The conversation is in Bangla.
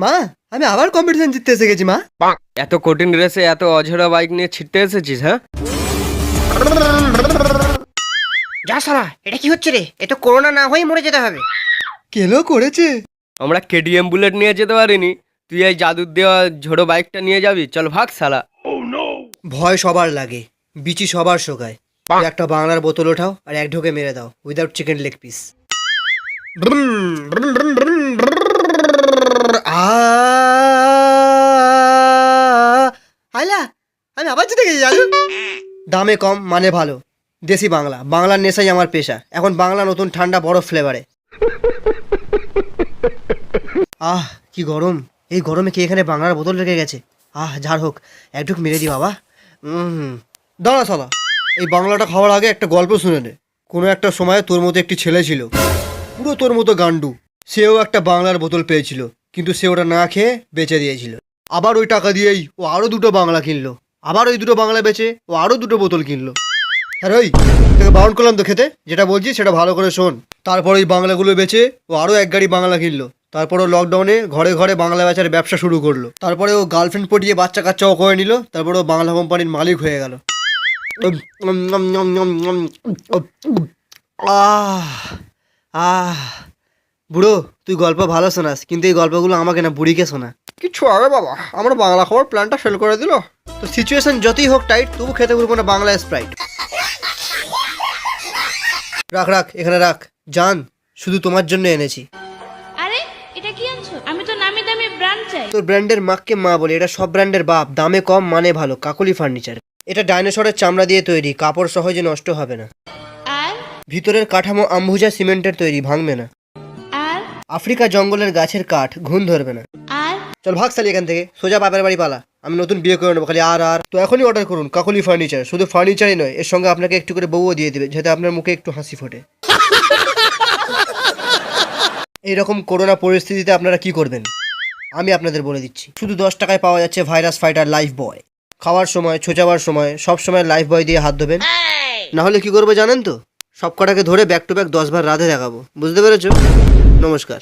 মা, আমি আবার কম্পিটিশন জিততে এসে গেছি মা। এত কঠিন রেসে এত অঝোরা বাইক নিয়ে ছিটতে এসেছিস? হ্যাঁ, যা সালা, এটা কি হচ্ছে রে? এ তো করোনা না হয়ে মরে যেতে হবে। কেলো করেছে। আমরা কেটিএম বুলেট নিয়ে যেতে পারিনি, তুই এই জাদুর দেওয়া ঝোড়ো বাইকটা নিয়ে যাবি? চল ভাগ শালা। ভয় সবার লাগে, বিচি সবার শোকায়। তুই একটা বাংলার বোতল ওঠাও আর এক ঢোকে মেরে দাও, উইদাউট চিকেন লেগ পিস। হাইলা, আমি আবার জিতে গেছি জানো। দামে কম মানে ভালো, দেশি বাংলা, বাংলার নেশাই আমার পেশা। এখন বাংলা নতুন ঠান্ডা বড় ফ্লেভারে। আহ কি গরম, এই গরমে কে এখানে বাংলার বোতল রেখে গেছে? যার হোক, এক ঢুক মেরে দি বাবা। দাঁড়া সালা, এই বাংলাটা খাওয়ার আগে একটা গল্প শুনে নে। কোনো একটা সময় তোর মতো একটি ছেলে ছিল, পুরো তোর মতো গান্ডু। সেও একটা বাংলার বোতল পেয়েছিল, কিন্তু সে ওটা না খেয়ে বেচে দিয়েছিল। আবার ওই টাকা দিয়েই ও আরও দুটো বাংলা কিনলো, আবার ওই দুটো বাংলা বেচে ও আরও দুটো বোতল কিনলো। হ্যাঁ ওই তোকে বাউন্ড করলাম তো খেতে, যেটা বলছি সেটা ভালো করে শোন। তারপর ওই বাংলাগুলো বেচে ও আরও এক গাড়ি বাংলা কিনলো। তারপর ও লকডাউনে ঘরে ঘরে বাংলা বেচার ব্যবসা শুরু করলো। তারপরে ও গার্লফ্রেন্ড পটিয়ে বাচ্চা কাচ্চাও করে নিল। তারপরে ও বাংলা কোম্পানির মালিক হয়ে গেল। বুড়ো, তুই গল্প ভালো শোনাস, কিন্তু এই গল্পগুলো আমাকে না, বুড়িকে শোনা। কিছু হবে বাবা, আমার বাংলা খাওয়ার প্ল্যানটা ফেল করে দিল। তো সিচুয়েশন যতই হোক টাইট, তবু খেতে পারবো না বাংলা স্প্রাইট। রাখ রাখ, এখানে রাখ। জান, শুধু তোমার জন্য এনেছি। আরে এটা কি আনছো? আমি তো নামি দামি ব্র্যান্ড চাই। তোর ব্র্যান্ডের মাকে মা বলে, এটা সব ব্র্যান্ডের বাপ, দামে কম মানে ভালো। কাকলি ফার্নিচার। এটা ডাইনোসরের চামড়া দিয়ে তৈরি, কাপড় সহজে নষ্ট হবে না। আর ভিতরের কাঠামো আম্বুজা সিমেন্টের তৈরি, ভাঙবে না। আর আফ্রিকা জঙ্গলের গাছের কাঠ, ঘুণ ধরবে না। আর চল ভাগ সালি এখান থেকে, সোজা বাপের বাড়ি পালা। আমি নতুন বিয়ে করে নেবো খালি। আর তো এখনই অর্ডার করুন কাকলি ফার্নিচার। শুধু ফার্নিচারই নয়, এর সঙ্গে আপনাকে একটু করে বউও দিয়ে দেবে, যাতে আপনার মুখে একটু হাসি ফোটে। এইরকম করোনা পরিস্থিতিতে আপনারা কি করবেন আমি আপনাদের বলে দিচ্ছি। শুধু 10 টাকায় পাওয়া যাচ্ছে ভাইরাস ফাইটার লাইফ বয়। খাওয়ার সময়, ছোচাবার সময়, সব সময় লাইফ বয় দিয়ে হাত ধোবেন। না হলে কি করবে জানেন তো? সব কটাকে ধরে ব্যাক টু ব্যাক 10 বার রাধে দেখাবো। বুঝতে পেরেছো? নমস্কার।